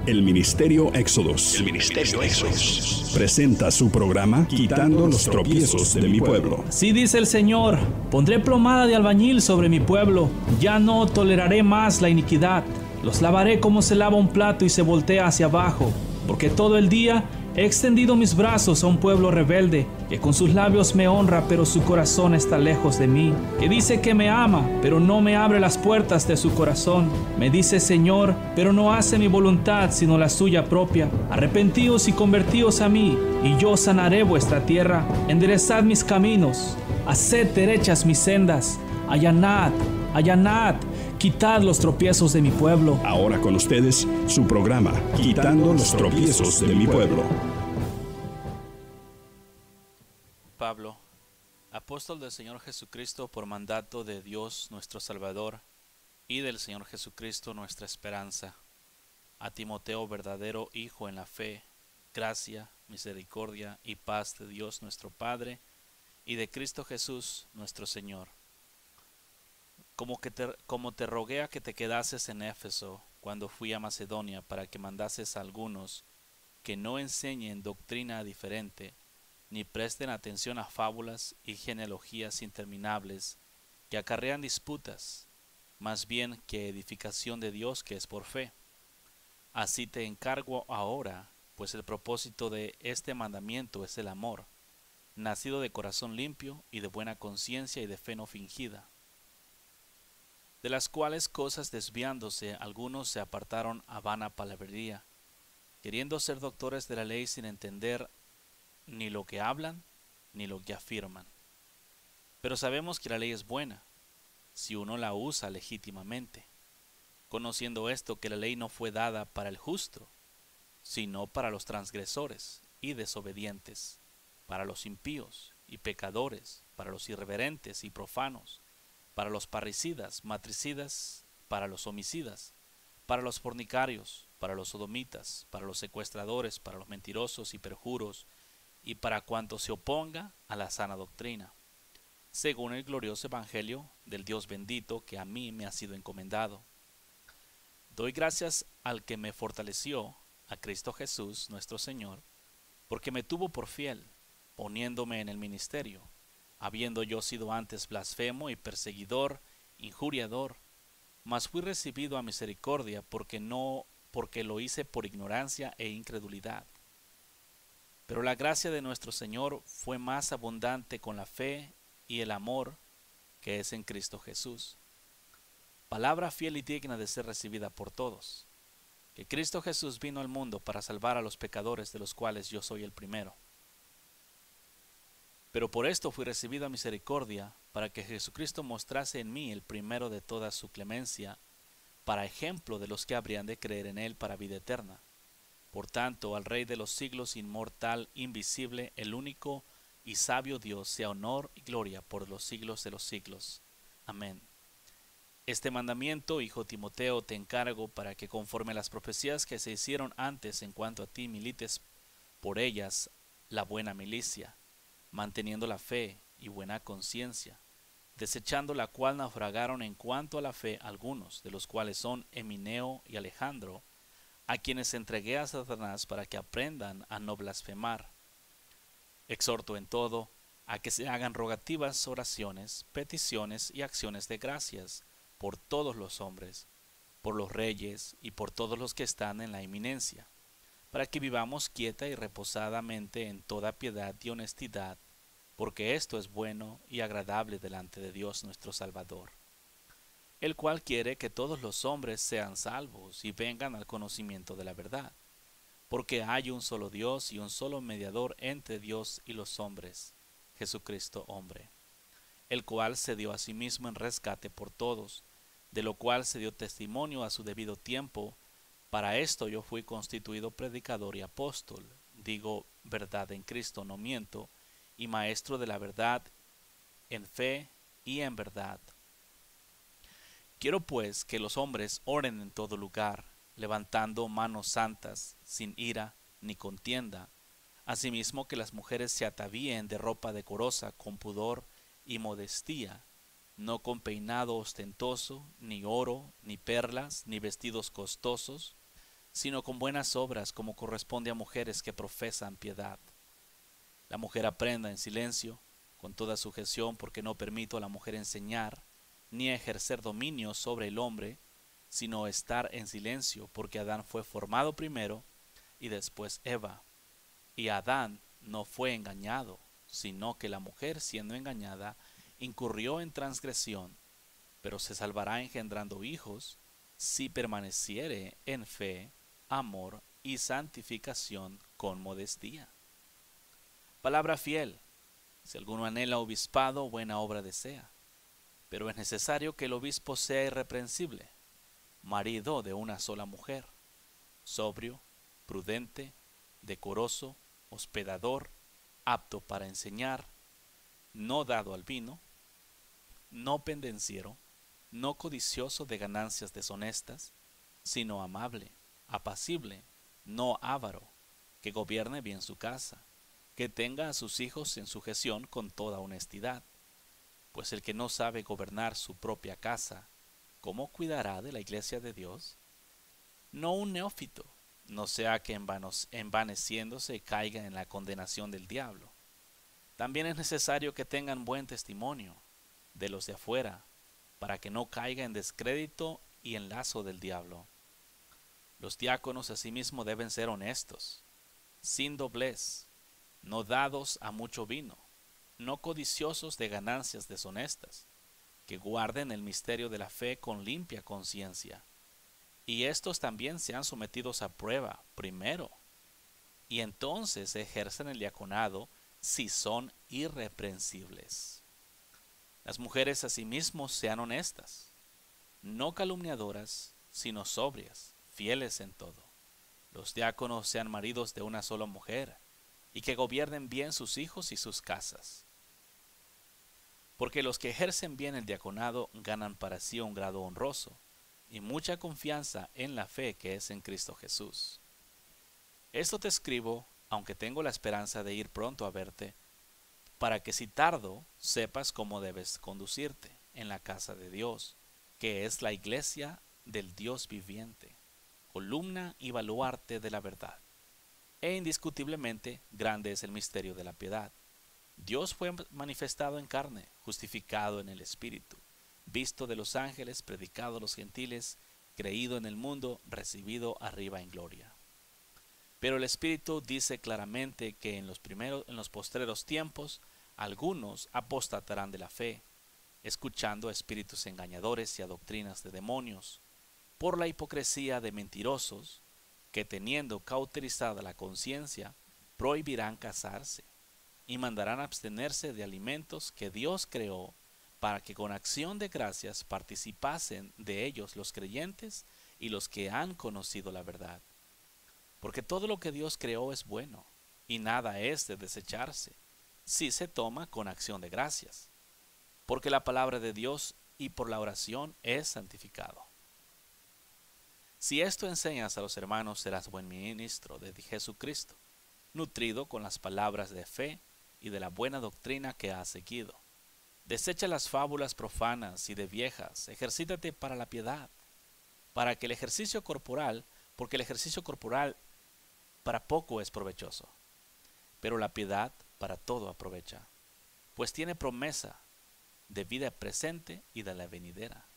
El Ministerio Éxodos. Presenta su programa Quitando los tropiezos de mi pueblo. Así dice el Señor: pondré plomada de albañil sobre mi pueblo. Ya no toleraré más la iniquidad. Los lavaré como se lava un plato y se voltea hacia abajo. Porque todo el día he extendido mis brazos a un pueblo rebelde, que con sus labios me honra, pero su corazón está lejos de mí. Que dice que me ama, pero no me abre las puertas de su corazón. Me dice Señor, pero no hace mi voluntad, sino la suya propia. Arrepentíos y convertíos a mí, y yo sanaré vuestra tierra. Enderezad mis caminos, haced derechas mis sendas. Allanad, allanad, quitad los tropiezos de mi pueblo. Ahora con ustedes, su programa Quitando los tropiezos de mi pueblo. Pablo, apóstol del Señor Jesucristo por mandato de Dios nuestro Salvador y del Señor Jesucristo nuestra esperanza. A Timoteo, verdadero hijo en la fe, gracia, misericordia y paz de Dios nuestro Padre y de Cristo Jesús nuestro Señor. Como te rogué a que te quedases en Éfeso cuando fui a Macedonia, para que mandases a algunos que no enseñen doctrina diferente, ni presten atención a fábulas y genealogías interminables que acarrean disputas, más bien que edificación de Dios que es por fe. Así te encargo ahora, pues el propósito de este mandamiento es el amor, nacido de corazón limpio y de buena conciencia y de fe no fingida. De las cuales cosas desviándose, algunos se apartaron a vana palabrería, queriendo ser doctores de la ley sin entender ni lo que hablan ni lo que afirman. Pero sabemos que la ley es buena, si uno la usa legítimamente, conociendo esto, que la ley no fue dada para el justo, sino para los transgresores y desobedientes, para los impíos y pecadores, para los irreverentes y profanos, para los parricidas, matricidas, para los homicidas, para los fornicarios, para los sodomitas, para los secuestradores, para los mentirosos y perjuros, y para cuanto se oponga a la sana doctrina, según el glorioso evangelio del Dios bendito que a mí me ha sido encomendado. Doy gracias al que me fortaleció, a Cristo Jesús nuestro Señor, porque me tuvo por fiel, poniéndome en el ministerio, habiendo yo sido antes blasfemo y perseguidor, injuriador, mas fui recibido a misericordia porque lo hice por ignorancia e incredulidad. Pero la gracia de nuestro Señor fue más abundante con la fe y el amor que es en Cristo Jesús. Palabra fiel y digna de ser recibida por todos, que Cristo Jesús vino al mundo para salvar a los pecadores, de los cuales yo soy el primero. Pero por esto fui recibido a misericordia, para que Jesucristo mostrase en mí el primero de toda su clemencia, para ejemplo de los que habrían de creer en él para vida eterna. Por tanto, al Rey de los siglos, inmortal, invisible, el único y sabio Dios, sea honor y gloria por los siglos de los siglos. Amén. Este mandamiento, hijo Timoteo, te encargo para que conforme a las profecías que se hicieron antes en cuanto a ti milites por ellas la buena milicia, manteniendo la fe y buena conciencia, desechando la cual naufragaron en cuanto a la fe algunos, de los cuales son Emineo y Alejandro, a quienes entregué a Satanás para que aprendan a no blasfemar. Exhorto en todo a que se hagan rogativas, oraciones, peticiones y acciones de gracias por todos los hombres, por los reyes y por todos los que están en la eminencia, para que vivamos quieta y reposadamente en toda piedad y honestidad, porque esto es bueno y agradable delante de Dios nuestro Salvador, el cual quiere que todos los hombres sean salvos y vengan al conocimiento de la verdad, porque hay un solo Dios y un solo mediador entre Dios y los hombres, Jesucristo hombre, el cual se dio a sí mismo en rescate por todos, de lo cual se dio testimonio a su debido tiempo. Para esto yo fui constituido predicador y apóstol, digo verdad en Cristo, no miento, y maestro de la verdad en fe y en verdad. Quiero pues que los hombres oren en todo lugar, levantando manos santas, sin ira ni contienda. Asimismo que las mujeres se atavíen de ropa decorosa, con pudor y modestia, no con peinado ostentoso, ni oro, ni perlas, ni vestidos costosos, sino con buenas obras como corresponde a mujeres que profesan piedad. La mujer aprenda en silencio, con toda sujeción, porque no permito a la mujer enseñar, ni ejercer dominio sobre el hombre, sino estar en silencio, porque Adán fue formado primero y después Eva. Y Adán no fue engañado, sino que la mujer, siendo engañada, incurrió en transgresión, pero se salvará engendrando hijos, si permaneciere en fe, amor y santificación con modestia. Palabra fiel. Si alguno anhela obispado, buena obra desea. Pero es necesario que el obispo sea irreprensible, marido de una sola mujer, sobrio, prudente, decoroso, hospedador, apto para enseñar, no dado al vino, no pendenciero, no codicioso de ganancias deshonestas, sino amable, apacible, no avaro, que gobierne bien su casa, que tenga a sus hijos en sujeción con toda honestidad. Pues el que no sabe gobernar su propia casa, ¿cómo cuidará de la iglesia de Dios? No un neófito, no sea que envaneciéndose caiga en la condenación del diablo. También es necesario que tengan buen testimonio de los de afuera, para que no caiga en descrédito y en lazo del diablo. Los diáconos asimismo deben ser honestos, sin doblez, no dados a mucho vino, no codiciosos de ganancias deshonestas, que guarden el misterio de la fe con limpia conciencia. Y estos también sean sometidos a prueba primero, y entonces ejercen el diaconado si son irreprensibles. Las mujeres asimismo sean honestas, no calumniadoras, sino sobrias, fieles en todo. Los diáconos sean maridos de una sola mujer, y que gobiernen bien sus hijos y sus casas. Porque los que ejercen bien el diaconado ganan para sí un grado honroso, y mucha confianza en la fe que es en Cristo Jesús. Esto te escribo, aunque tengo la esperanza de ir pronto a verte, para que si tardo sepas cómo debes conducirte en la casa de Dios, que es la iglesia del Dios viviente, columna y baluarte de la verdad. E indiscutiblemente grande es el misterio de la piedad. Dios fue manifestado en carne, justificado en el Espíritu, visto de los ángeles, predicado a los gentiles, creído en el mundo, recibido arriba en gloria. Pero el Espíritu dice claramente que en los postreros tiempos algunos apostatarán de la fe, escuchando a espíritus engañadores y a doctrinas de demonios, por la hipocresía de mentirosos, que teniendo cauterizada la conciencia, prohibirán casarse y mandarán abstenerse de alimentos que Dios creó, para que con acción de gracias participasen de ellos los creyentes y los que han conocido la verdad. Porque todo lo que Dios creó es bueno, y nada es de desecharse, si se toma con acción de gracias. Porque la palabra de Dios y por la oración es santificado. Si esto enseñas a los hermanos, serás buen ministro de Jesucristo, nutrido con las palabras de fe y de la buena doctrina que has seguido. Desecha las fábulas profanas y de viejas, ejercítate para la piedad, porque el ejercicio corporal para poco es provechoso, pero la piedad para todo aprovecha, pues tiene promesa de vida presente y de la venidera.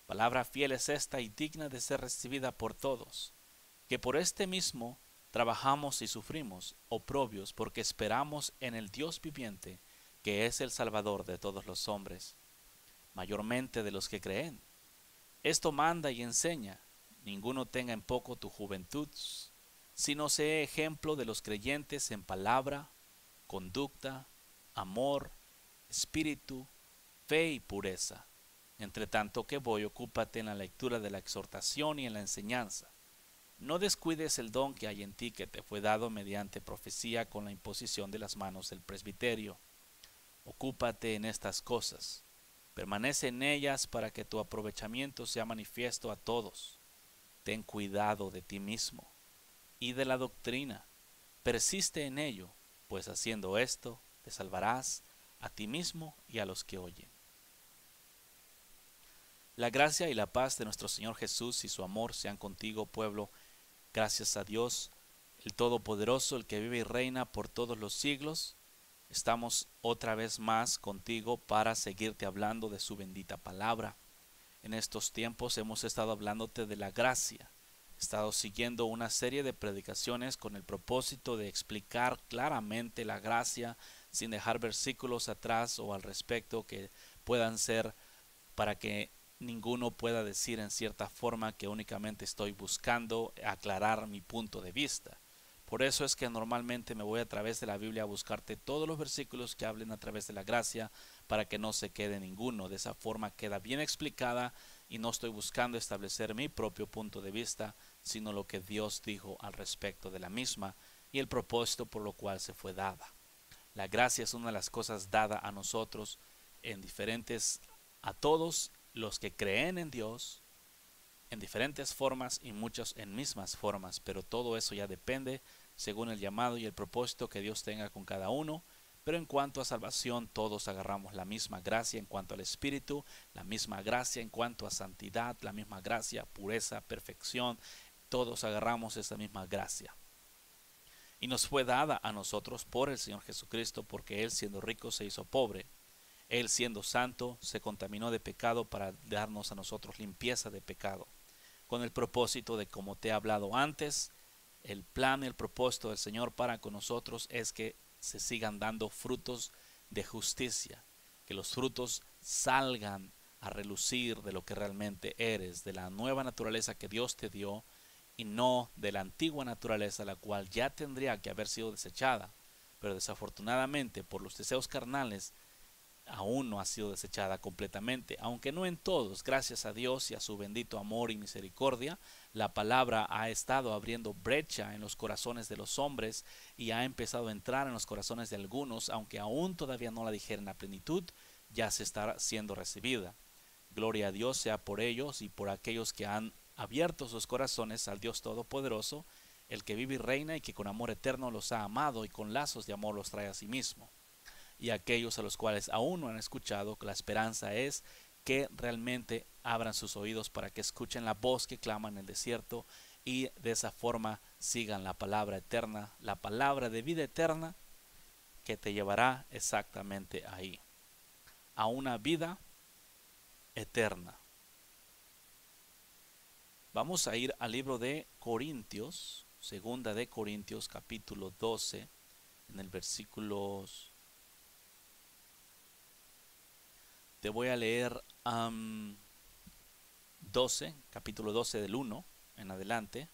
Palabra fiel es esta y digna de ser recibida por todos, que por este mismo trabajamos y sufrimos oprobios, porque esperamos en el Dios viviente, que es el Salvador de todos los hombres, mayormente de los que creen. Esto manda y enseña: ninguno tenga en poco tu juventud, sino sea ejemplo de los creyentes en palabra, conducta, amor, espíritu, fe y pureza. Entre tanto que voy, ocúpate en la lectura de la exhortación y en la enseñanza. No descuides el don que hay en ti, que te fue dado mediante profecía con la imposición de las manos del presbiterio. Ocúpate en estas cosas. Permanece en ellas para que tu aprovechamiento sea manifiesto a todos. Ten cuidado de ti mismo y de la doctrina. Persiste en ello, pues haciendo esto te salvarás a ti mismo y a los que oyen. La gracia y la paz de nuestro Señor Jesús y su amor sean contigo, pueblo Gracias a Dios, el Todopoderoso, el que vive y reina por todos los siglos. Estamos otra vez más contigo para seguirte hablando de su bendita palabra. En estos tiempos hemos estado hablándote de la gracia. He estado siguiendo una serie de predicaciones con el propósito de explicar claramente la gracia sin dejar versículos atrás o al respecto que puedan ser para que ninguno pueda decir en cierta forma que únicamente estoy buscando aclarar mi punto de vista. Por eso es que normalmente me voy a través de la Biblia a buscarte todos los versículos que hablen a través de la gracia para que no se quede ninguno. De esa forma queda bien explicada y no estoy buscando establecer mi propio punto de vista, sino lo que Dios dijo al respecto de la misma y el propósito por lo cual se fue dada. La gracia es una de las cosas dada a nosotros a todos los que creen en Dios, en diferentes formas y muchas en mismas formas, pero todo eso ya depende según el llamado y el propósito que Dios tenga con cada uno. Pero en cuanto a salvación, todos agarramos la misma gracia en cuanto al Espíritu, la misma gracia en cuanto a santidad, la misma gracia, pureza, perfección, todos agarramos esa misma gracia. Y nos fue dada a nosotros por el Señor Jesucristo, porque Él siendo rico se hizo pobre. Él siendo santo se contaminó de pecado para darnos a nosotros limpieza de pecado. Con el propósito de, como te he hablado antes, el plan y el propósito del Señor para con nosotros es que se sigan dando frutos de justicia, que los frutos salgan a relucir de lo que realmente eres, de la nueva naturaleza que Dios te dio y no de la antigua naturaleza, la cual ya tendría que haber sido desechada, pero desafortunadamente por los deseos carnales aún no ha sido desechada completamente, aunque no en todos. Gracias a Dios y a su bendito amor y misericordia, la palabra ha estado abriendo brecha en los corazones de los hombres y ha empezado a entrar en los corazones de algunos, aunque aún todavía no la dijeron a plenitud, ya se está siendo recibida. Gloria a Dios sea por ellos y por aquellos que han abierto sus corazones al Dios Todopoderoso, el que vive y reina y que con amor eterno los ha amado y con lazos de amor los trae a sí mismo. Y aquellos a los cuales aún no han escuchado, la esperanza es que realmente abran sus oídos para que escuchen la voz que clama en el desierto y de esa forma sigan la palabra eterna, la palabra de vida eterna que te llevará exactamente ahí, a una vida eterna. Vamos a ir al libro de Corintios, segunda de Corintios capítulo 12, en el versículos... Te voy a leer capítulo 12 del 1 en adelante,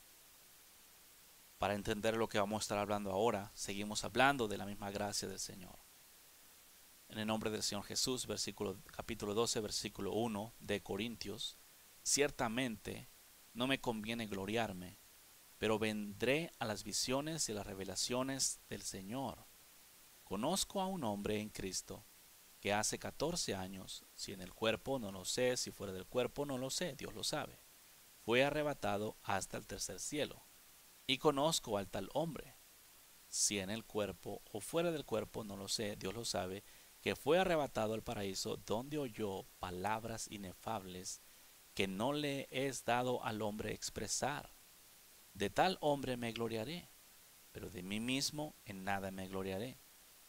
para entender lo que vamos a estar hablando ahora. Seguimos hablando de la misma gracia del Señor. En el nombre del Señor Jesús, capítulo 12, versículo 1 de Corintios. Ciertamente no me conviene gloriarme, pero vendré a las visiones y las revelaciones del Señor. Conozco a un hombre en Cristo que hace 14 años, si en el cuerpo no lo sé, si fuera del cuerpo no lo sé, Dios lo sabe, fue arrebatado hasta el tercer cielo. Y conozco al tal hombre, si en el cuerpo o fuera del cuerpo no lo sé, Dios lo sabe, que fue arrebatado al paraíso, donde oyó palabras inefables que no le es dado al hombre expresar. De tal hombre me gloriaré, pero de mí mismo en nada me gloriaré,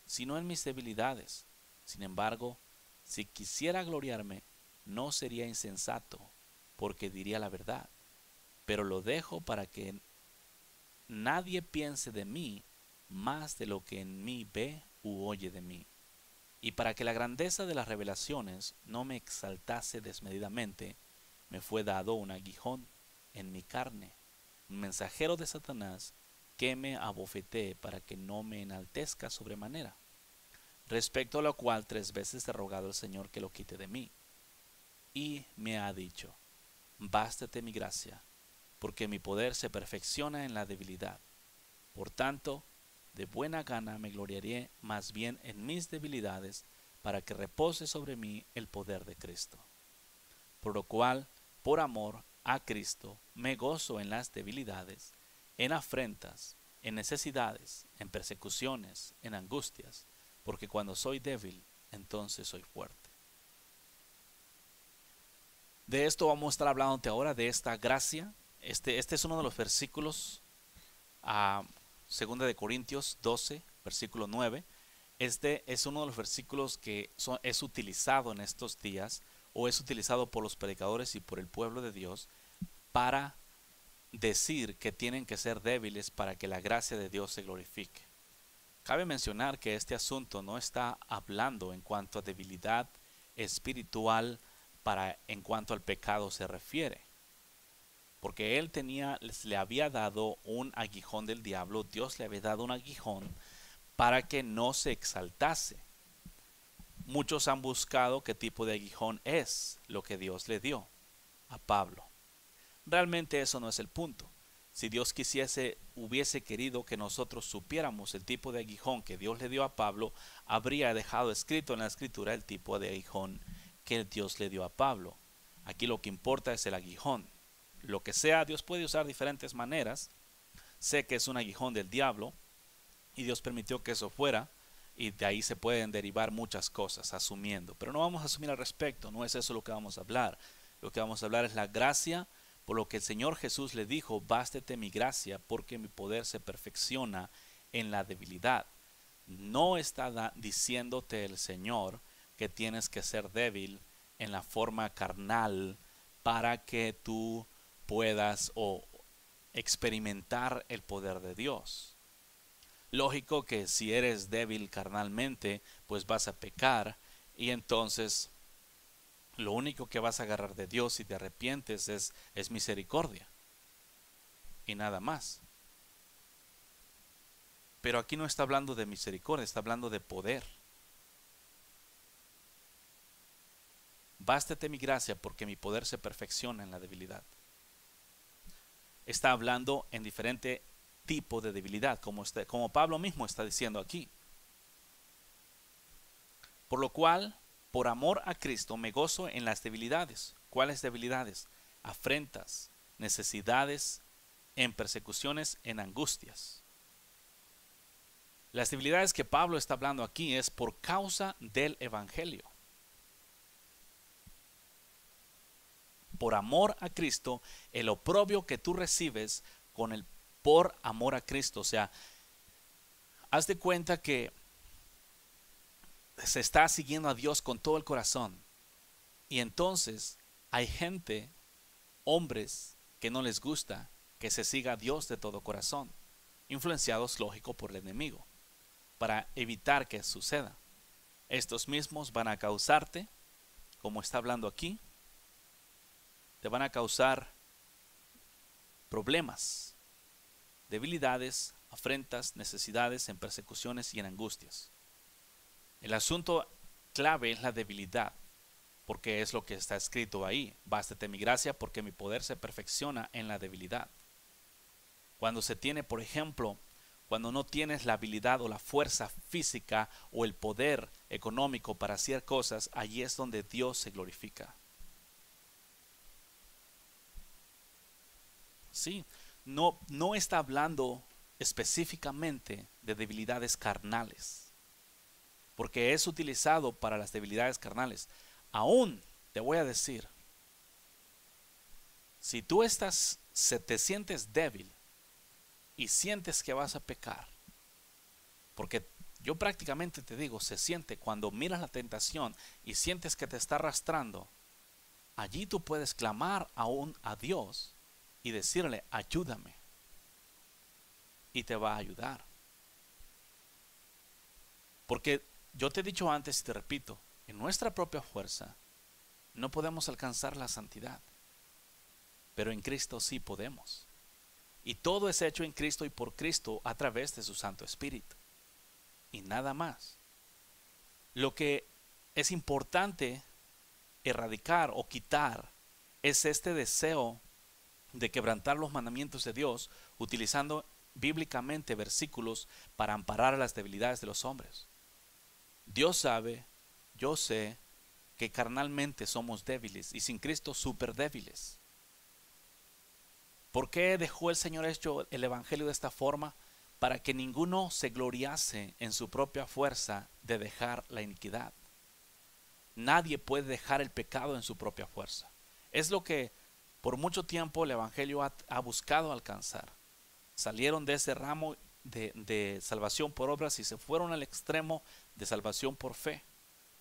sino en mis debilidades. Sin embargo, si quisiera gloriarme, no sería insensato, porque diría la verdad. Pero lo dejo para que nadie piense de mí más de lo que en mí ve u oye de mí. Y para que la grandeza de las revelaciones no me exaltase desmedidamente, me fue dado un aguijón en mi carne, un mensajero de Satanás que me abofetee para que no me enaltezca sobremanera. Respecto a lo cual 3 veces he rogado al Señor que lo quite de mí. Y me ha dicho: bástate mi gracia, porque mi poder se perfecciona en la debilidad. Por tanto, de buena gana me gloriaré más bien en mis debilidades, para que repose sobre mí el poder de Cristo. Por lo cual, por amor a Cristo, me gozo en las debilidades, en afrentas, en necesidades, en persecuciones, en angustias, porque cuando soy débil, entonces soy fuerte. De esto vamos a estar hablándote ahora, de esta gracia. Este es uno de los versículos a 2 de Corintios 12, versículo 9. Este es uno de los versículos que es utilizado en estos días, o es utilizado por los predicadores y por el pueblo de Dios para decir que tienen que ser débiles para que la gracia de Dios se glorifique. Cabe mencionar que este asunto no está hablando en cuanto a debilidad espiritual en cuanto al pecado se refiere, porque él le había dado un aguijón del diablo. Dios le había dado un aguijón para que no se exaltase. Muchos han buscado qué tipo de aguijón es lo que Dios le dio a Pablo. Realmente eso no es el punto. Si Dios hubiese querido que nosotros supiéramos el tipo de aguijón que Dios le dio a Pablo, habría dejado escrito en la escritura el tipo de aguijón que Dios le dio a Pablo. Aquí lo que importa es el aguijón. Lo que sea, Dios puede usar diferentes maneras. Sé que es un aguijón del diablo y Dios permitió que eso fuera, y de ahí se pueden derivar muchas cosas asumiendo, pero no vamos a asumir al respecto. No es eso lo que vamos a hablar. Lo que vamos a hablar es la gracia, por lo que el Señor Jesús le dijo: bástete mi gracia, porque mi poder se perfecciona en la debilidad. No está diciéndote el Señor que tienes que ser débil en la forma carnal para que tú puedas experimentar el poder de Dios. Lógico que si eres débil carnalmente, pues vas a pecar, y entonces lo único que vas a agarrar de Dios si te arrepientes es misericordia y nada más. Pero aquí no está hablando de misericordia, está hablando de poder. Bástate mi gracia, porque mi poder se perfecciona en la debilidad. Está hablando en diferente tipo de debilidad, como Pablo mismo está diciendo aquí. Por lo cual, por amor a Cristo, me gozo en las debilidades. ¿Cuáles debilidades? Afrentas, necesidades, en persecuciones, en angustias. Las debilidades que Pablo está hablando aquí es por causa del Evangelio. Por amor a Cristo, el oprobio que tú recibes por amor a Cristo. O sea, haz de cuenta que se está siguiendo a Dios con todo el corazón, y entonces hay gente, hombres, que no les gusta que se siga a Dios de todo corazón, influenciados, lógico, por el enemigo, para evitar que suceda. Estos mismos van a causarte, como está hablando aquí, te van a causar problemas, debilidades, afrentas, necesidades, en persecuciones y en angustias. El asunto clave es la debilidad, porque es lo que está escrito ahí: bástate mi gracia, porque mi poder se perfecciona en la debilidad. Cuando se tiene, por ejemplo, cuando no tienes la habilidad o la fuerza física o el poder económico para hacer cosas, allí es donde Dios se glorifica. Sí, no está hablando específicamente de debilidades carnales, porque es utilizado para las debilidades carnales. Aún te voy a decir, si tú te sientes débil y sientes que vas a pecar, porque yo prácticamente te digo, se siente cuando miras la tentación y sientes que te está arrastrando, allí tú puedes clamar aún a Dios y decirle: ayúdame, y te va a ayudar. Porque yo te he dicho antes y te repito, en nuestra propia fuerza no podemos alcanzar la santidad, pero en Cristo sí podemos. Y todo es hecho en Cristo y por Cristo a través de su Santo Espíritu, y nada más. Lo que es importante erradicar o quitar es este deseo de quebrantar los mandamientos de Dios, utilizando bíblicamente versículos para amparar a las debilidades de los hombres. Dios sabe, yo sé, que carnalmente somos débiles, y sin Cristo súper débiles. ¿Por qué dejó el Señor hecho el Evangelio de esta forma? Para que ninguno se gloriase en su propia fuerza de dejar la iniquidad. Nadie puede dejar el pecado en su propia fuerza. Es lo que por mucho tiempo el Evangelio ha buscado alcanzar. salieron de ese ramo de salvación por obras y se fueron al extremo de salvación por fe.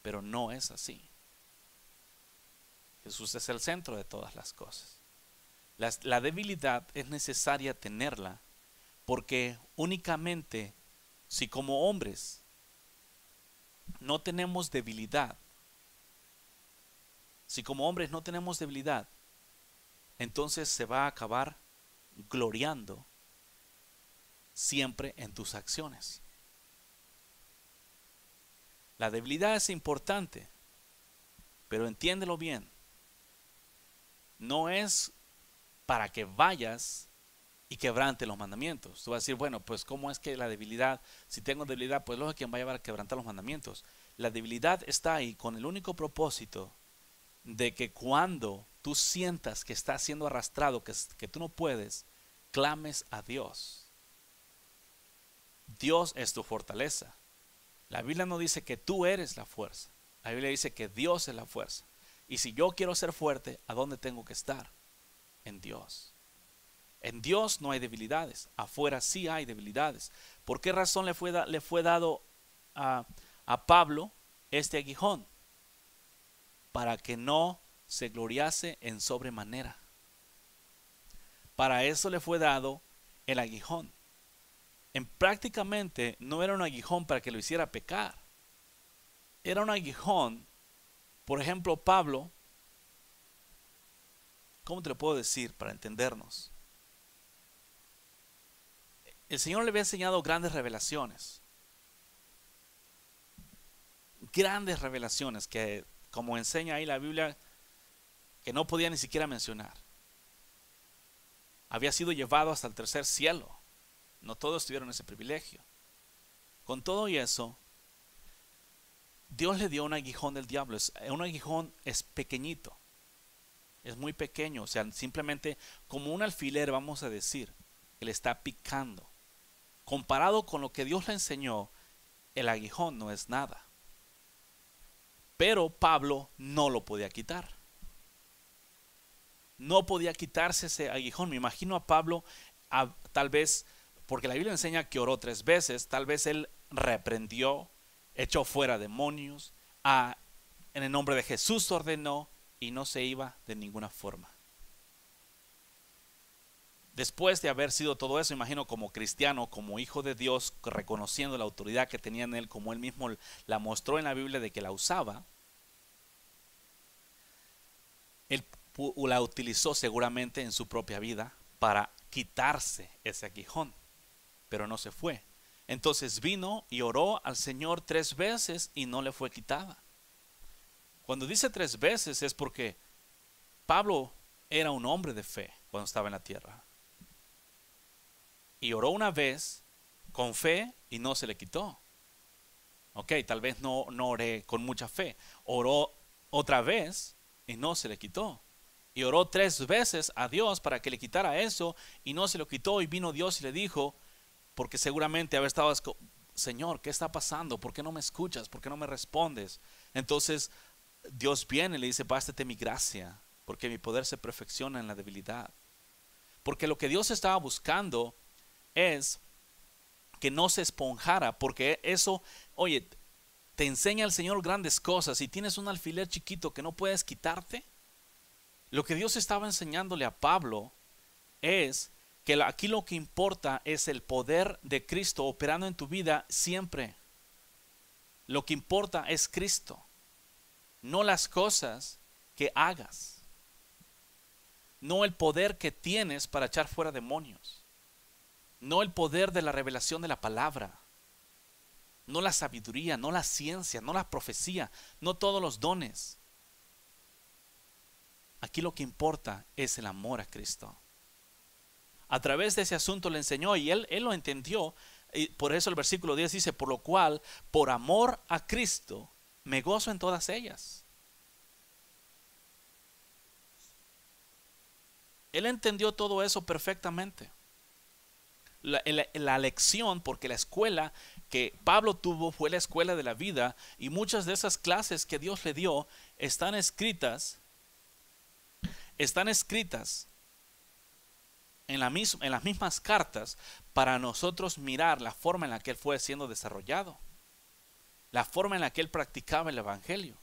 Pero no es así. Jesús es el centro de todas las cosas. La debilidad es necesaria tenerla, porque únicamente si como hombres no tenemos debilidad, entonces se va a acabar gloriando siempre en tus acciones. La debilidad es importante, pero entiéndelo bien. No es para que vayas y quebrante los mandamientos. Tú vas a decir, bueno, pues ¿cómo es que la debilidad, si tengo debilidad, pues lógico que me va a llevar a quebrantar los mandamientos? La debilidad está ahí con el único propósito de que cuando tú sientas que estás siendo arrastrado, que tú no puedes, clames a Dios. Dios es tu fortaleza. La Biblia no dice que tú eres la fuerza. La Biblia dice que Dios es la fuerza. Y si yo quiero ser fuerte, ¿a dónde tengo que estar? En Dios. En Dios no hay debilidades. Afuera sí hay debilidades. ¿Por qué razón le fue dado a Pablo este aguijón? Para que no se gloriase en sobremanera. Para eso le fue dado el aguijón. Prácticamente no era un aguijón para que lo hiciera pecar. Era un aguijón. Por ejemplo, Pablo, ¿cómo te lo puedo decir para entendernos? El Señor le había enseñado grandes revelaciones. Grandes revelaciones que, como enseña ahí la Biblia, que no podía ni siquiera mencionar. Había sido llevado hasta el tercer cielo. No todos tuvieron ese privilegio. Con todo y eso, Dios le dio un aguijón del diablo. Un aguijón es pequeñito. Es muy pequeño. O sea, simplemente como un alfiler, vamos a decir, que le está picando. Comparado con lo que Dios le enseñó, el aguijón no es nada. Pero Pablo no lo podía quitar. No podía quitarse ese aguijón. Me imagino a Pablo, tal vez, porque la Biblia enseña que oró 3 veces, tal vez él reprendió, echó fuera demonios, en el nombre de Jesús ordenó y no se iba de ninguna forma. Después de haber sido todo eso, imagino como cristiano, como hijo de Dios, reconociendo la autoridad que tenía en él, como él mismo la mostró en la Biblia de que la usaba, él la utilizó seguramente en su propia vida para quitarse ese aguijón, pero no se fue. Entonces vino y oró al Señor 3 veces y no le fue quitada. Cuando dice 3 veces es porque Pablo era un hombre de fe cuando estaba en la tierra. Y oró una vez con fe y no se le quitó. Ok, tal vez no oré con mucha fe. Oró otra vez y no se le quitó. Y oró 3 veces a Dios para que le quitara eso y no se lo quitó. Y vino Dios y le dijo, porque seguramente había estado, Señor, ¿qué está pasando? ¿Por qué no me escuchas? ¿Por qué no me respondes? Entonces Dios viene y le dice, bástate mi gracia, porque mi poder se perfecciona en la debilidad. Porque lo que Dios estaba buscando es que no se esponjara, porque eso, oye, te enseña el Señor grandes cosas y tienes un alfiler chiquito que no puedes quitarte. Lo que Dios estaba enseñándole a Pablo es que aquí lo que importa es el poder de Cristo operando en tu vida siempre. Lo que importa es Cristo, no las cosas que hagas, no el poder que tienes para echar fuera demonios, no el poder de la revelación de la palabra, no la sabiduría, no la ciencia, no la profecía, no todos los dones. Aquí lo que importa es el amor a Cristo. A través de ese asunto le enseñó y él lo entendió. Y por eso el versículo 10 dice, por lo cual, por amor a Cristo, me gozo en todas ellas. Él entendió todo eso perfectamente. La lección, porque la escuela que Pablo tuvo fue la escuela de la vida, y muchas de esas clases que Dios le dio están escritas en las mismas cartas para nosotros mirar la forma en la que él fue siendo desarrollado, la forma en la que él practicaba el evangelio.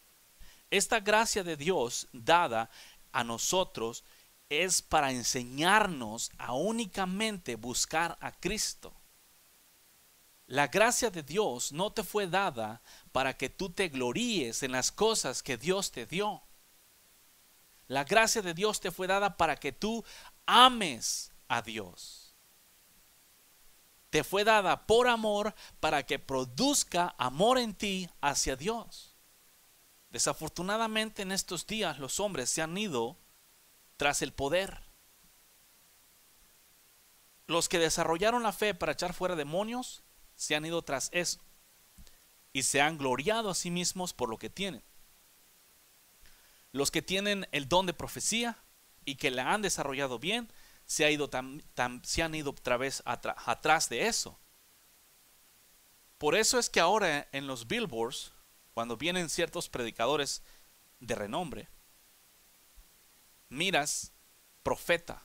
Esta gracia de Dios dada a nosotros es para enseñarnos a únicamente buscar a Cristo. La gracia de Dios no te fue dada para que tú te gloríes en las cosas que Dios te dio. La gracia de Dios te fue dada para que tú ames a Dios. Te fue dada por amor para que produzca amor en ti hacia Dios. Desafortunadamente en estos días los hombres se han ido tras el poder. Los que desarrollaron la fe para echar fuera demonios se han ido tras eso y se han gloriado a sí mismos por lo que tienen. Los que tienen el don de profecía y que la han desarrollado bien se han ido otra vez atrás de eso. Por eso es que ahora en los billboards, cuando vienen ciertos predicadores de renombre, miras profeta.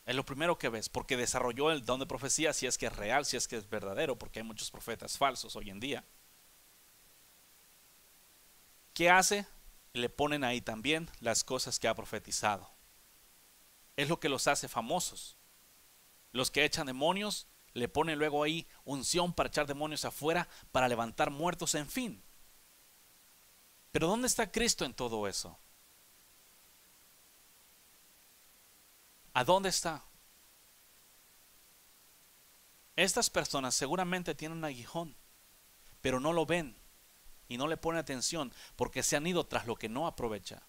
Es lo primero que ves, porque desarrolló el don de profecía, si es que es real, si es que es verdadero, porque hay muchos profetas falsos hoy en día. ¿Qué hace? Le ponen ahí también las cosas que ha profetizado. Es lo que los hace famosos. Los que echan demonios le ponen luego ahí unción para echar demonios afuera, para levantar muertos, en fin. Pero ¿dónde está Cristo en todo eso? ¿A dónde está? Estas personas seguramente tienen un aguijón, pero no lo ven y no le ponen atención porque se han ido tras lo que no aprovecha.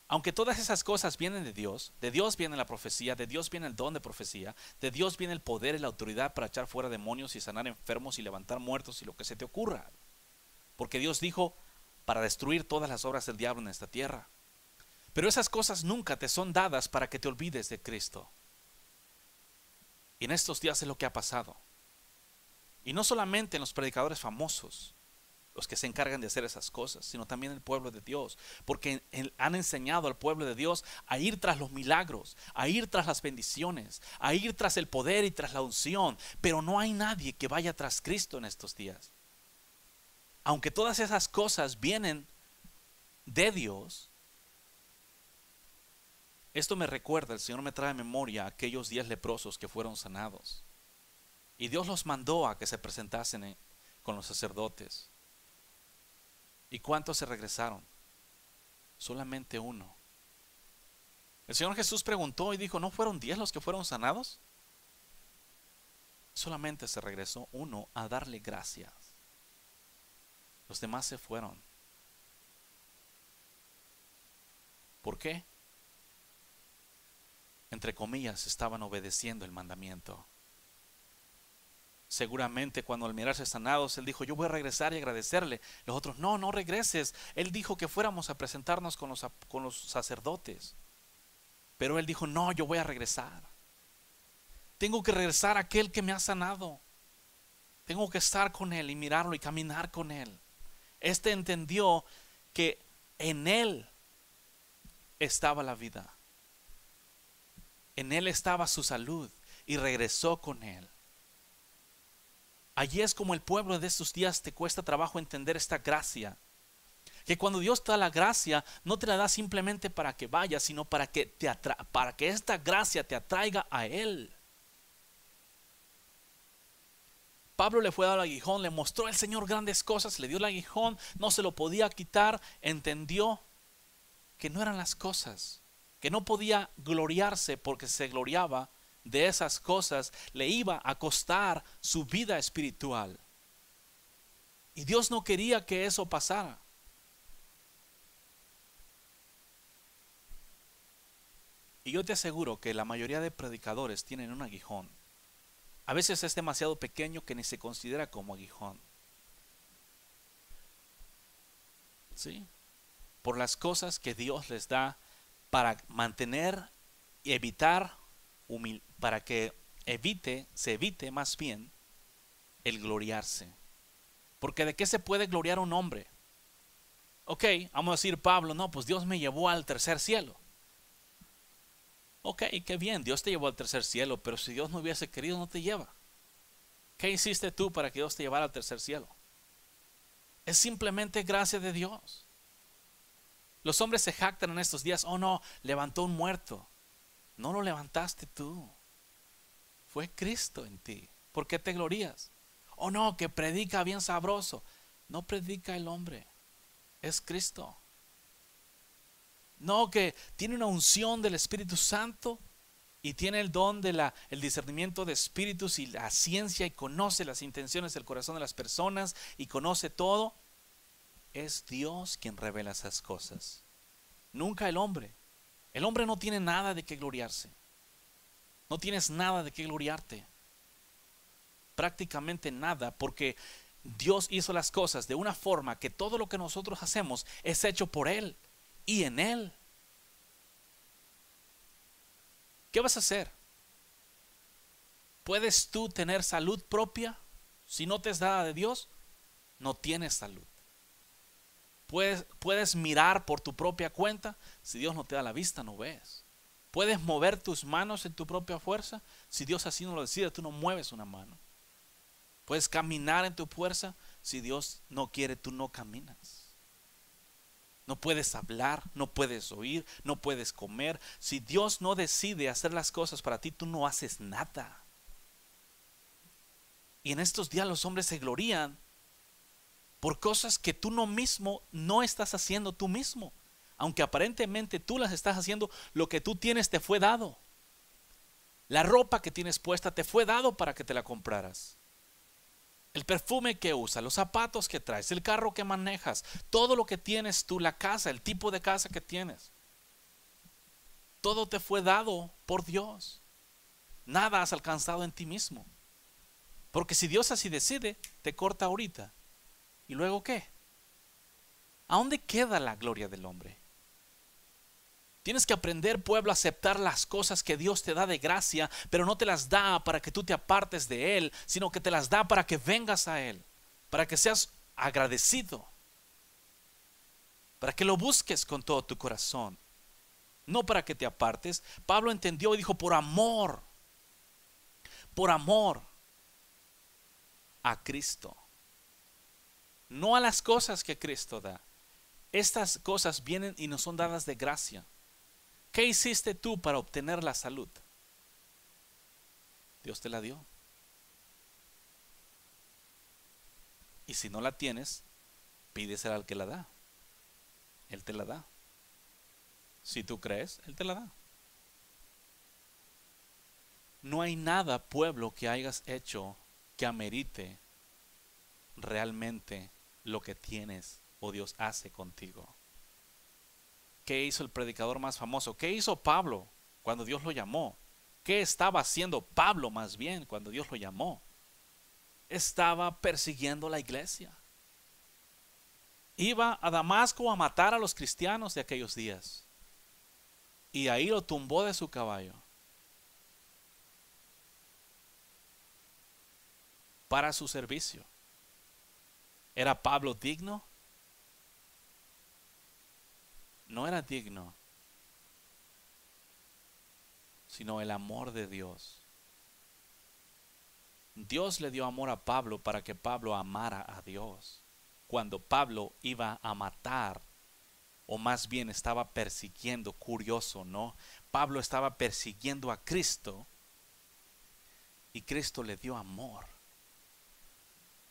Aunque todas esas cosas vienen de Dios viene la profecía, de Dios viene el don de profecía, de Dios viene el poder y la autoridad para echar fuera demonios y sanar enfermos y levantar muertos y lo que se te ocurra. Porque Dios dijo para destruir todas las obras del diablo en esta tierra. Pero esas cosas nunca te son dadas para que te olvides de Cristo. Y en estos días es lo que ha pasado. Y no solamente en los predicadores famosos, los que se encargan de hacer esas cosas, sino también el pueblo de Dios, porque han enseñado al pueblo de Dios a ir tras los milagros, a ir tras las bendiciones, a ir tras el poder y tras la unción, pero no hay nadie que vaya tras Cristo en estos días. Aunque todas esas cosas vienen de Dios, esto me recuerda, el Señor me trae a memoria aquellos 10 leprosos que fueron sanados, y Dios los mandó a que se presentasen con los sacerdotes. ¿Y cuántos se regresaron? Solamente uno. El Señor Jesús preguntó y dijo, ¿no fueron 10 los que fueron sanados? Solamente se regresó uno a darle gracias. Los demás se fueron. ¿Por qué? Entre comillas, estaban obedeciendo el mandamiento. Seguramente cuando al mirarse sanados, él dijo, yo voy a regresar y agradecerle. Los otros, no regreses. Él dijo que fuéramos a presentarnos con los sacerdotes. Pero él dijo, no, yo voy a regresar. Tengo que regresar a aquel que me ha sanado. Tengo que estar con él y mirarlo y caminar con él. Este entendió que en él estaba la vida. En él estaba su salud y regresó con él. Allí es como el pueblo de estos días te cuesta trabajo entender esta gracia. Que cuando Dios te da la gracia, no te la da simplemente para que vayas, sino para que esta gracia te atraiga a Él. Pablo le fue dado el aguijón, le mostró al Señor grandes cosas, le dio el aguijón, no se lo podía quitar, entendió que no eran las cosas, que no podía gloriarse porque se gloriaba de esas cosas, le iba a costar su vida espiritual. Y Dios no quería que eso pasara. Y yo te aseguro que la mayoría de predicadores tienen un aguijón. A veces es demasiado pequeño que ni se considera como aguijón. ¿Sí? Por las cosas que Dios les da para mantener y evitar para que se evite más bien el gloriarse. Porque ¿de qué se puede gloriar un hombre? Ok, vamos a decir Pablo, no, pues Dios me llevó al tercer cielo. Ok, qué bien, Dios te llevó al tercer cielo, pero si Dios no hubiese querido, no te lleva. ¿Qué hiciste tú para que Dios te llevara al tercer cielo? Es simplemente gracia de Dios. Los hombres se jactan en estos días, oh no, levantó un muerto. No lo levantaste tú. Fue Cristo en ti. ¿Por qué te glorías? Oh no, que predica bien sabroso. No predica el hombre, es Cristo. No, que tiene una unción del Espíritu Santo y tiene el don de el discernimiento de espíritus y la ciencia y conoce las intenciones del corazón de las personas y conoce todo. Es Dios quien revela esas cosas, nunca el hombre. El hombre no tiene nada de qué gloriarse. No tienes nada de qué gloriarte. Prácticamente nada, porque Dios hizo las cosas de una forma que todo lo que nosotros hacemos es hecho por Él y en Él. ¿Qué vas a hacer? ¿Puedes tú tener salud propia? Si no te es dada de Dios, no tienes salud. Puedes mirar por tu propia cuenta. Si Dios no te da la vista, no ves. Puedes mover tus manos en tu propia fuerza. Si Dios así no lo decide, tú no mueves una mano. Puedes caminar en tu fuerza. Si Dios no quiere, tú no caminas. No puedes hablar, no puedes oír, no puedes comer. Si Dios no decide hacer las cosas para ti, tú no haces nada. Y en estos días los hombres se glorían por cosas que tú mismo no estás haciendo tú mismo. Aunque aparentemente tú las estás haciendo, lo que tú tienes te fue dado. La ropa que tienes puesta te fue dado para que te la compraras. El perfume que usas, los zapatos que traes, el carro que manejas, todo lo que tienes tú, la casa, el tipo de casa que tienes, todo te fue dado por Dios. Nada has alcanzado en ti mismo. Porque si Dios así decide, te corta ahorita. ¿Y luego qué? ¿A dónde queda la gloria del hombre? Tienes que aprender, pueblo, a aceptar las cosas que Dios te da de gracia, pero no te las da para que tú te apartes de Él, sino que te las da para que vengas a Él, para que seas agradecido, para que lo busques con todo tu corazón, no para que te apartes. Pablo entendió y dijo, por amor a Cristo, no a las cosas que Cristo da. Estas cosas vienen y nos son dadas de gracia. ¿Qué hiciste tú para obtener la salud? Dios te la dio. Y si no la tienes, pídesela al que la da. Él te la da. Si tú crees, Él te la da. No hay nada, pueblo, que hayas hecho que amerite realmente lo que tienes o Dios hace contigo. ¿Qué hizo el predicador más famoso? ¿Qué hizo Pablo cuando Dios lo llamó? ¿Qué estaba haciendo Pablo más bien cuando Dios lo llamó? Estaba persiguiendo la iglesia. Iba a Damasco a matar a los cristianos de aquellos días. Y ahí lo tumbó de su caballo. Para su servicio. ¿Era Pablo digno? No era digno, sino el amor de Dios. Dios le dio amor a Pablo para que Pablo amara a Dios. Cuando Pablo iba a matar, o más bien estaba persiguiendo, curioso, ¿no? Pablo estaba persiguiendo a Cristo y Cristo le dio amor.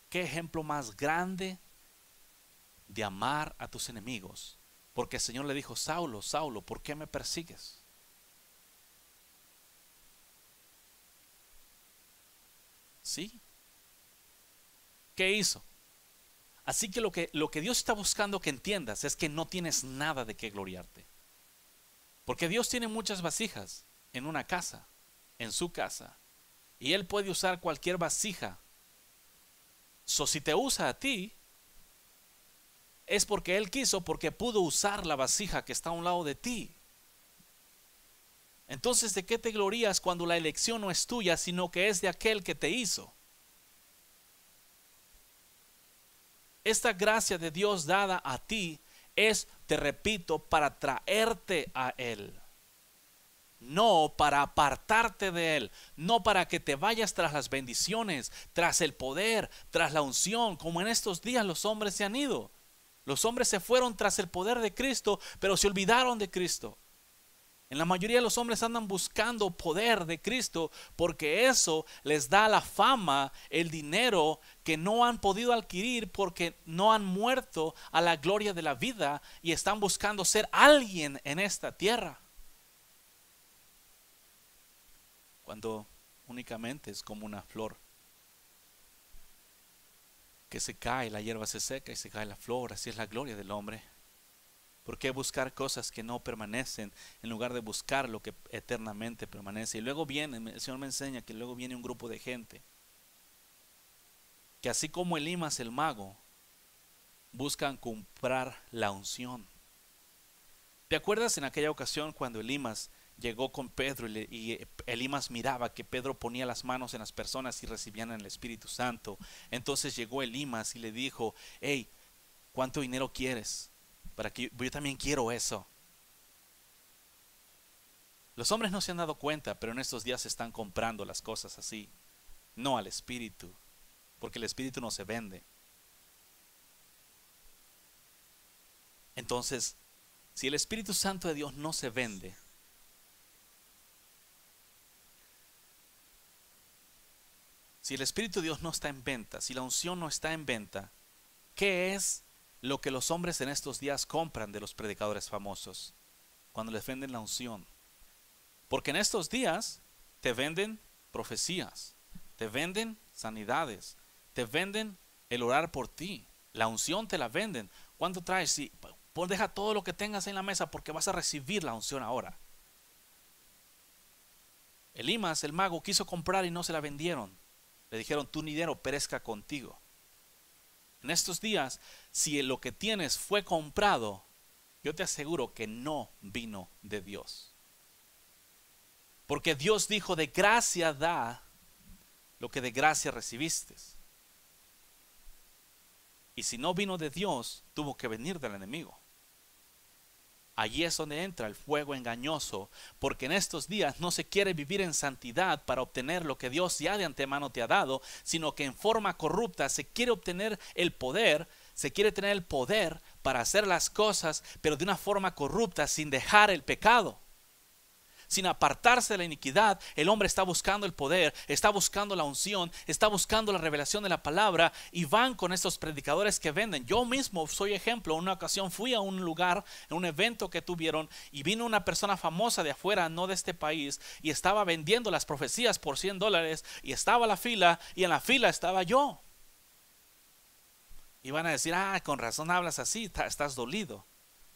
¿Qué ejemplo más grande de amar a tus enemigos? Porque el Señor le dijo, Saulo, Saulo, ¿por qué me persigues? ¿Sí? ¿Qué hizo? Así que lo que Dios está buscando que entiendas es que no tienes nada de qué gloriarte. Porque Dios tiene muchas vasijas en una casa, en su casa. Y Él puede usar cualquier vasija. Si te usa a ti, es porque Él quiso, porque pudo usar la vasija que está a un lado de ti. Entonces, ¿de qué te glorías cuando la elección no es tuya, sino que es de aquel que te hizo? Esta gracia de Dios dada a ti es, te repito, para traerte a Él. no para apartarte de Él, no para que te vayas tras las bendiciones, tras el poder, tras la unción, como en estos días los hombres se han ido. Los hombres se fueron tras el poder de Cristo, pero se olvidaron de Cristo. En la mayoría de los hombres andan buscando poder de Cristo porque eso les da la fama, el dinero que no han podido adquirir porque no han muerto a la gloria de la vida y están buscando ser alguien en esta tierra. Cuando únicamente es como una flor que se cae, la hierba se seca y se cae la flor. Así es la gloria del hombre. ¿Por qué buscar cosas que no permanecen en lugar de buscar lo que eternamente permanece? Y luego viene, el Señor me enseña que luego viene un grupo de gente que así como Elimas el mago buscan comprar la unción. ¿Te acuerdas en aquella ocasión cuando Elimas llegó con Pedro y Elimas miraba que Pedro ponía las manos en las personas y recibían el Espíritu Santo? Entonces llegó Elimas y le dijo: hey, ¿cuánto dinero quieres? Para que yo también quiero eso. Los hombres no se han dado cuenta, pero en estos días se están comprando las cosas así, no al Espíritu, porque el Espíritu no se vende. Entonces, si el Espíritu Santo de Dios no se vende, si el Espíritu de Dios no está en venta, si la unción no está en venta, ¿qué es lo que los hombres en estos días compran de los predicadores famosos cuando les venden la unción? Porque en estos días te venden profecías, te venden sanidades, te venden el orar por ti, la unción te la venden. ¿Cuánto traes? Sí, pues deja todo lo que tengas en la mesa porque vas a recibir la unción ahora. Elimas, el mago, quiso comprar y no se la vendieron. Le dijeron: tu dinero perezca contigo. En estos días, si lo que tienes fue comprado, yo te aseguro que no vino de Dios. Porque Dios dijo: de gracia da lo que de gracia recibiste. Y si no vino de Dios, tuvo que venir del enemigo. Allí es donde entra el fuego engañoso, porque en estos días no se quiere vivir en santidad para obtener lo que Dios ya de antemano te ha dado, sino que en forma corrupta se quiere obtener el poder, se quiere tener el poder para hacer las cosas, pero de una forma corrupta, sin dejar el pecado. Sin apartarse de la iniquidad, el hombre está buscando el poder, está buscando la unción, está buscando la revelación de la palabra, y van con estos predicadores que venden. Yo mismo soy ejemplo. En una ocasión fui a un lugar, en un evento que tuvieron, y vino una persona famosa de afuera, no de este país, y estaba vendiendo las profecías por $100, y estaba la fila, y en la fila estaba yo. Y van a decir: con razón hablas así, estás dolido.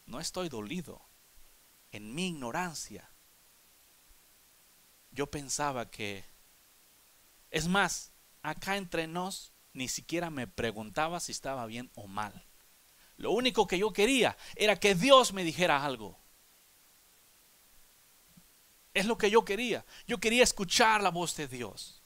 No estoy dolido. En mi ignorancia yo pensaba que, es más, acá entre nos ni siquiera me preguntaba si estaba bien o mal. Lo único que yo quería era que Dios me dijera algo. Es lo que yo quería. Yo quería escuchar la voz de Dios.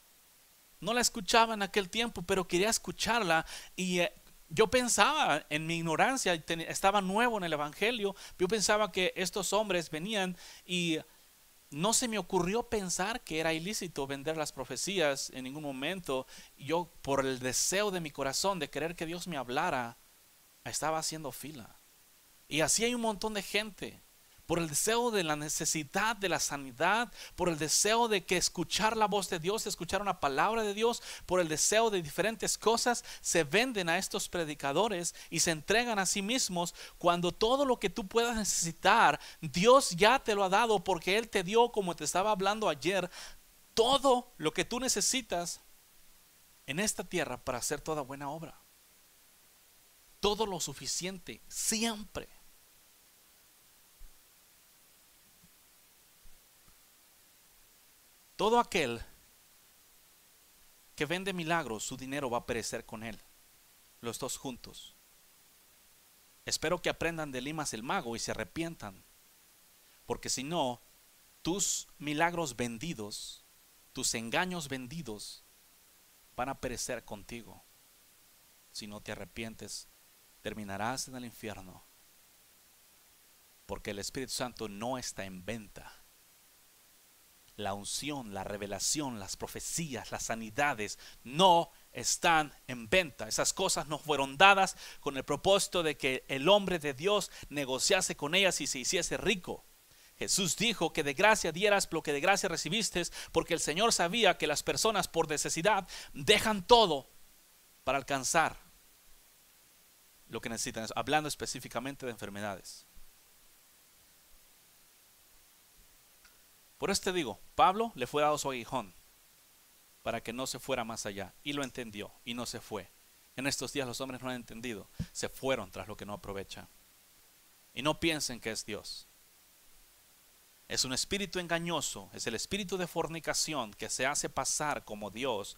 No la escuchaba en aquel tiempo, pero quería escucharla. Y yo pensaba, en mi ignorancia, estaba nuevo en el evangelio, yo pensaba que estos hombres venían y no se me ocurrió pensar que era ilícito vender las profecías en ningún momento. Yo, por el deseo de mi corazón de querer que Dios me hablara, estaba haciendo fila. Y así hay un montón de gente. Por el deseo de la necesidad de la sanidad, por el deseo de que escuchar la voz de Dios, escuchar una palabra de Dios, por el deseo de diferentes cosas, se venden a estos predicadores y se entregan a sí mismos, cuando todo lo que tú puedas necesitar, Dios ya te lo ha dado, porque Él te dio, como te estaba hablando ayer, todo lo que tú necesitas en esta tierra para hacer toda buena obra. Todo lo suficiente, siempre. Todo aquel que vende milagros, su dinero va a perecer con él. Los dos juntos. Espero que aprendan de Elimas el mago y se arrepientan. Porque si no, tus milagros vendidos, tus engaños vendidos, van a perecer contigo. Si no te arrepientes, terminarás en el infierno. Porque el Espíritu Santo no está en venta. la unción, la revelación, las profecías, las sanidades no están en venta. Esas cosas no fueron dadas con el propósito de que el hombre de Dios negociase con ellas y se hiciese rico. Jesús dijo que de gracia dieras lo que de gracia recibiste, porque el Señor sabía que las personas por necesidad dejan todo para alcanzar lo que necesitan, hablando específicamente de enfermedades. Por eso te digo, Pablo le fue dado su aguijón para que no se fuera más allá, y lo entendió y no se fue. En estos días los hombres no han entendido, se fueron tras lo que no aprovecha. Y no piensen que es Dios. Es un espíritu engañoso, es el espíritu de fornicación que se hace pasar como Dios,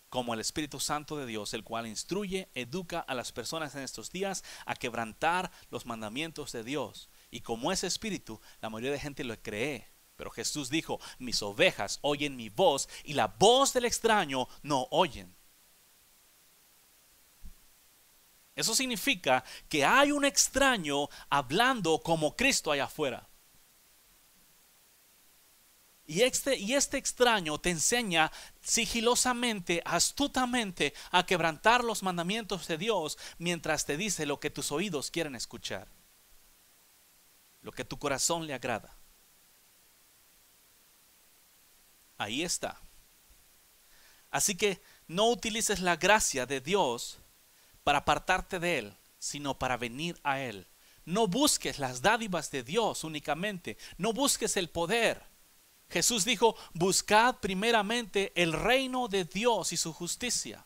como el Espíritu Santo de Dios, el cual instruye, educa a las personas en estos días a quebrantar los mandamientos de Dios. Y como ese espíritu, la mayoría de gente lo cree. Pero Jesús dijo, mis ovejas oyen mi voz y la voz del extraño no oyen. Eso significa que hay un extraño hablando como Cristo allá afuera. Y este extraño te enseña sigilosamente, astutamente a quebrantar los mandamientos de Dios mientras te dice lo que tus oídos quieren escuchar, lo que tu corazón le agrada. Ahí está. Así que no utilices la gracia de Dios para apartarte de Él, sino para venir a Él. No busques las dádivas de Dios únicamente, no busques el poder. Jesús dijo, buscad primeramente el reino de Dios y su justicia.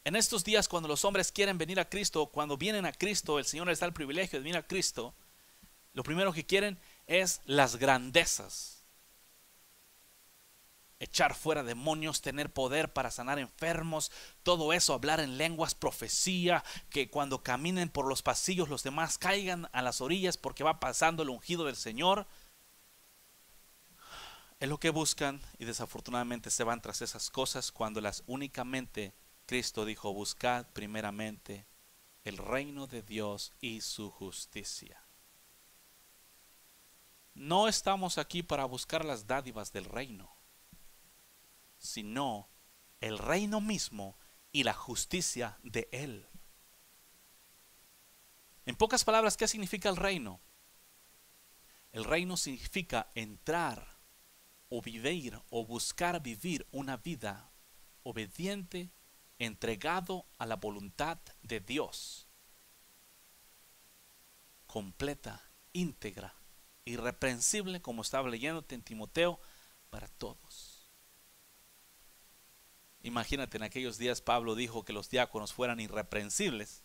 En estos días, cuando los hombres quieren venir a Cristo, cuando vienen a Cristo, el Señor les da el privilegio de venir a Cristo, lo primero que quieren es las grandezas. Echar fuera demonios, tener poder para sanar enfermos, todo eso, hablar en lenguas, profecía, que cuando caminen por los pasillos los demás caigan a las orillas porque va pasando el ungido del Señor. Es lo que buscan y desafortunadamente se van tras esas cosas cuando las únicamente Cristo dijo, buscad primeramente el reino de Dios y su justicia. No estamos aquí para buscar las dádivas del reino, sino el reino mismo y la justicia de Él. En pocas palabras, ¿qué significa el reino? El reino significa entrar o vivir o buscar vivir una vida obediente, entregado a la voluntad de Dios, completa, íntegra, irreprensible, como estaba leyéndote en Timoteo, para todos. Imagínate, en aquellos días Pablo dijo que los diáconos fueran irreprensibles.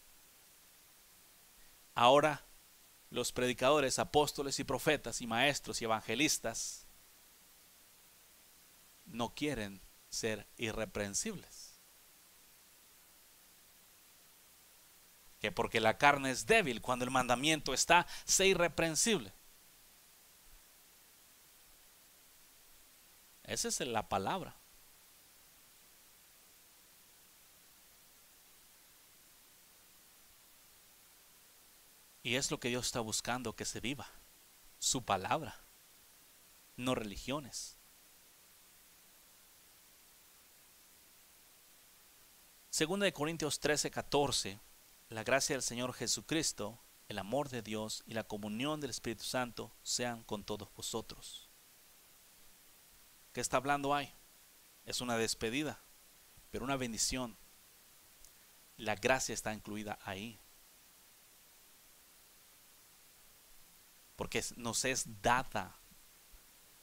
Ahora los predicadores, apóstoles y profetas y maestros y evangelistas no quieren ser irreprensibles. Que porque la carne es débil, cuando el mandamiento está, sé irreprensible. Esa es la palabra. Y es lo que Dios está buscando, que se viva su palabra, no religiones. Segunda de Corintios 13:14, la gracia del Señor Jesucristo, el amor de Dios y la comunión del Espíritu Santo sean con todos vosotros. ¿Qué está hablando ahí? Es una despedida, pero una bendición. La gracia está incluida ahí. Porque nos es dada,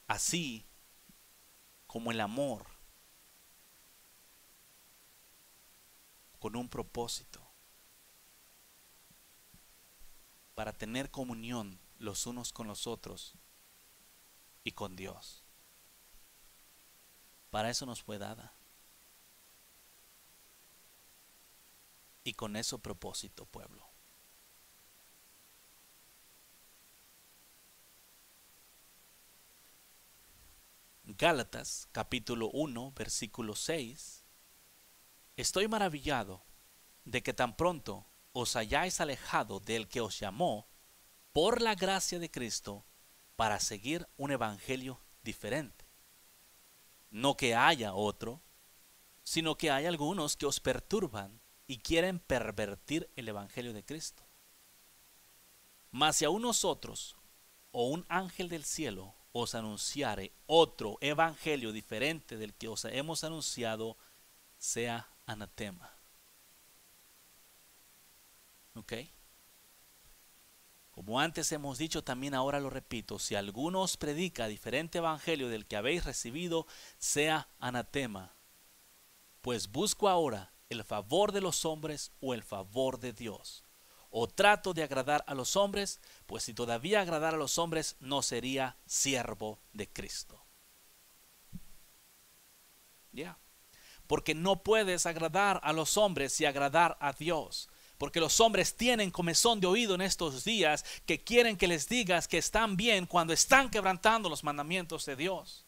así como el amor, con un propósito, para tener comunión los unos con los otros y con Dios. Para eso nos fue dada. Y con ese propósito, pueblo. Gálatas capítulo 1 versículo 6. Estoy maravillado de que tan pronto os hayáis alejado del que os llamó por la gracia de Cristo para seguir un evangelio diferente. No que haya otro, sino que hay algunos que os perturban y quieren pervertir el evangelio de Cristo. Mas si aún nosotros o un ángel del cielo os anunciare otro evangelio diferente del que os hemos anunciado, sea anatema. ¿Ok? Como antes hemos dicho, también ahora lo repito: si alguno os predica diferente evangelio del que habéis recibido, sea anatema. Pues busco ahora el favor de los hombres o el favor de Dios. O trato de agradar a los hombres, pues si todavía agradara a los hombres, no sería siervo de Cristo. Ya. Porque no puedes agradar a los hombres y agradar a Dios. Porque los hombres tienen comezón de oído en estos días, que quieren que les digas que están bien cuando están quebrantando los mandamientos de Dios.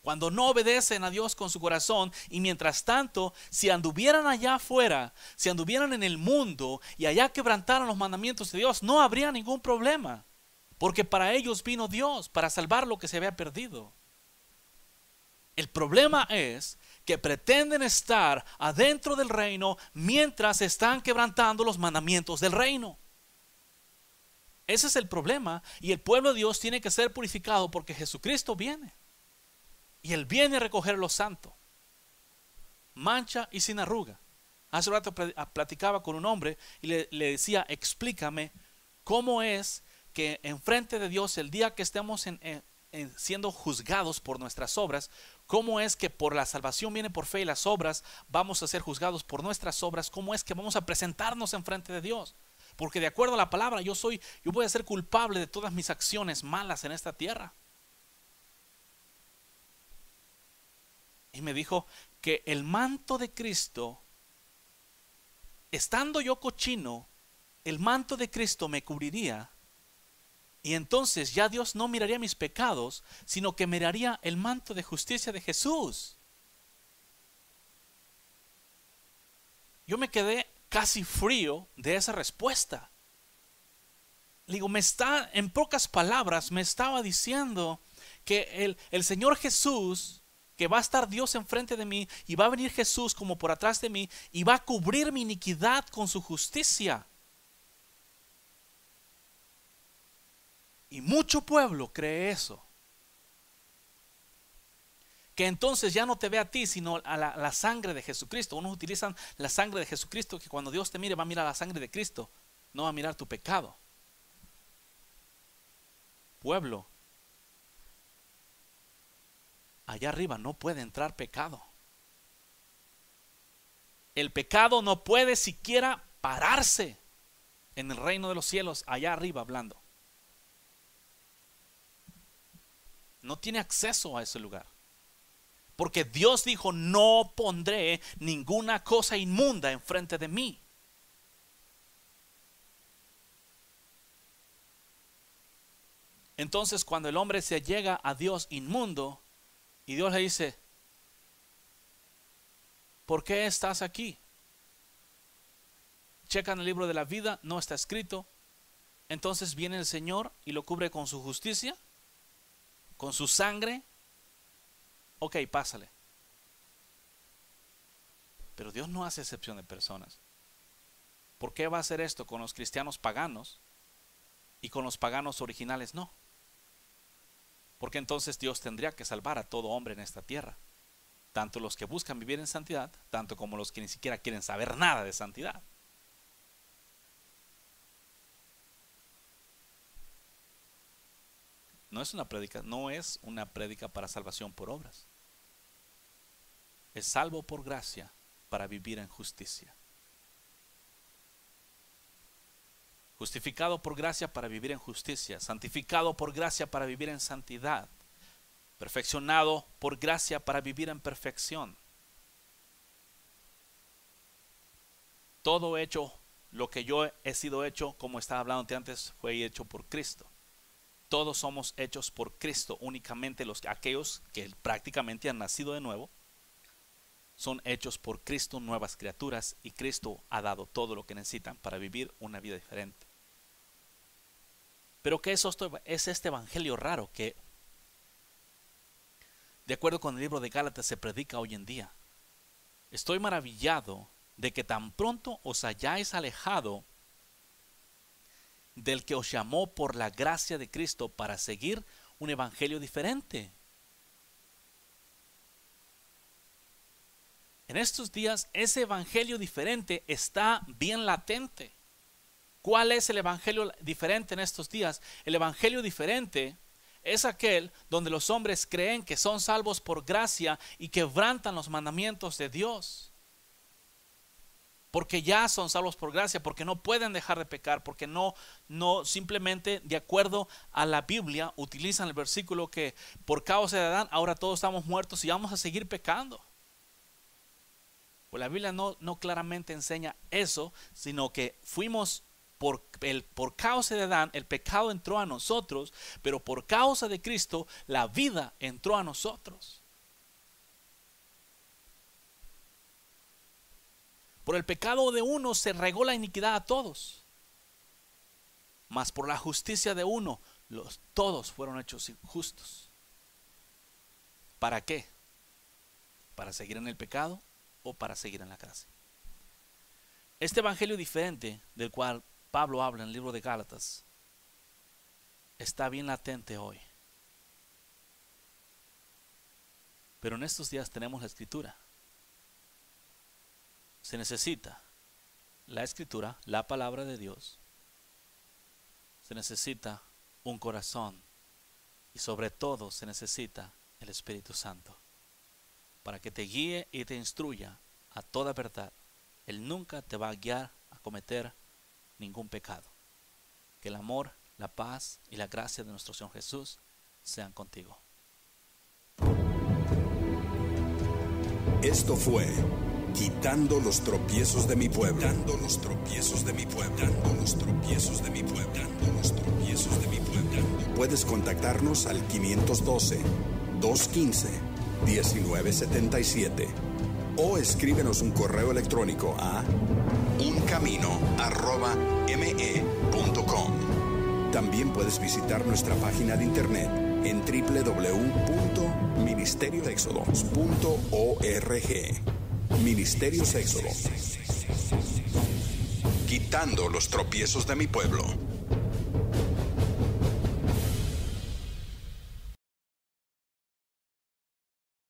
Cuando no obedecen a Dios con su corazón. Y mientras tanto, si anduvieran allá afuera, si anduvieran en el mundo y allá quebrantaran los mandamientos de Dios, no habría ningún problema. Porque para ellos vino Dios, para salvar lo que se había perdido. El problema es que pretenden estar adentro del reino mientras están quebrantando los mandamientos del reino. Ese es el problema, y el pueblo de Dios tiene que ser purificado porque Jesucristo viene. Y Él viene a recoger lo santo, mancha y sin arruga. Hace rato platicaba con un hombre y le decía: explícame cómo es que enfrente de Dios, el día que estemos siendo juzgados por nuestras obras, cómo es que por la salvación viene por fe y las obras vamos a ser juzgados por nuestras obras, cómo es que vamos a presentarnos enfrente de Dios. Porque de acuerdo a la palabra, yo voy a ser culpable de todas mis acciones malas en esta tierra. Y me dijo que el manto de Cristo, estando yo cochino, el manto de Cristo me cubriría. Y entonces ya Dios no miraría mis pecados, sino que miraría el manto de justicia de Jesús. Yo me quedé casi frío de esa respuesta. Le digo, en pocas palabras, me estaba diciendo que el Señor Jesús, que va a estar Dios enfrente de mí, y va a venir Jesús como por atrás de mí, y va a cubrir mi iniquidad con su justicia. Y mucho pueblo cree eso. Que entonces ya no te ve a ti, sino a la sangre de Jesucristo. Unos utilizan la sangre de Jesucristo, que cuando Dios te mire va a mirar la sangre de Cristo, no va a mirar tu pecado. Pueblo, allá arriba no puede entrar pecado. El pecado no puede siquiera pararse en el reino de los cielos, allá arriba hablando. No tiene acceso a ese lugar. Porque Dios dijo: no pondré ninguna cosa inmunda enfrente de mí. Entonces, cuando el hombre se llega a Dios inmundo, y Dios le dice: ¿por qué estás aquí? Checan el libro de la vida, no está escrito. Entonces viene el Señor y lo cubre con su justicia, con su sangre. Ok, pásale. Pero Dios no hace excepción de personas. ¿Por qué va a hacer esto con los cristianos paganos y con los paganos originales no? Porque entonces Dios tendría que salvar a todo hombre en esta tierra, tanto los que buscan vivir en santidad, tanto como los que ni siquiera quieren saber nada de santidad. No es una prédica para salvación por obras. Es salvo por gracia para vivir en justicia. Justificado por gracia para vivir en justicia. Santificado por gracia para vivir en santidad. Perfeccionado por gracia para vivir en perfección. Todo hecho, lo que yo he sido hecho, como estaba hablando antes, fue hecho por Cristo. Todos somos hechos por Cristo. Únicamente aquellos que prácticamente han nacido de nuevo son hechos por Cristo, nuevas criaturas, y Cristo ha dado todo lo que necesitan para vivir una vida diferente. Pero ¿qué es este evangelio raro que, de acuerdo con el libro de Gálatas, se predica hoy en día? Estoy maravillado de que tan pronto os hayáis alejado del que os llamó por la gracia de Cristo para seguir un evangelio diferente. En estos días ese evangelio diferente está bien latente. ¿Cuál es el evangelio diferente en estos días? El evangelio diferente es aquel donde los hombres creen que son salvos por gracia y quebrantan los mandamientos de Dios. Porque ya son salvos por gracia, porque no pueden dejar de pecar, porque no simplemente de acuerdo a la Biblia utilizan el versículo que por causa de Adán ahora todos estamos muertos y vamos a seguir pecando. Pues la Biblia no claramente enseña eso, sino que fuimos por causa de Adán, el pecado entró a nosotros, pero por causa de Cristo la vida entró a nosotros. Por el pecado de uno se regó la iniquidad a todos, mas por la justicia de uno todos fueron hechos justos. ¿Para qué? ¿Para seguir en el pecado o para seguir en la gracia? Este evangelio diferente del cual Pablo habla en el libro de Gálatas está bien latente hoy. Pero en estos días tenemos la Escritura. Se necesita la Escritura, la palabra de Dios. Se necesita un corazón y sobre todo se necesita el Espíritu Santo para que te guíe y te instruya a toda verdad. Él nunca te va a guiar a cometer ningún pecado. Que el amor, la paz y la gracia de nuestro Señor Jesús sean contigo. Esto fue Quitando los tropiezos de mi pueblo. Quitando los tropiezos de mi pueblo. Quitando los tropiezos de mi pueblo. Quitando los tropiezos de mi pueblo. Puedes contactarnos al 512-215-1977 o escríbenos un correo electrónico a uncamino@me.com. También puedes visitar nuestra página de internet en www.ministeriosexodos.org. Ministerios Éxodo. Quitando los tropiezos de mi pueblo.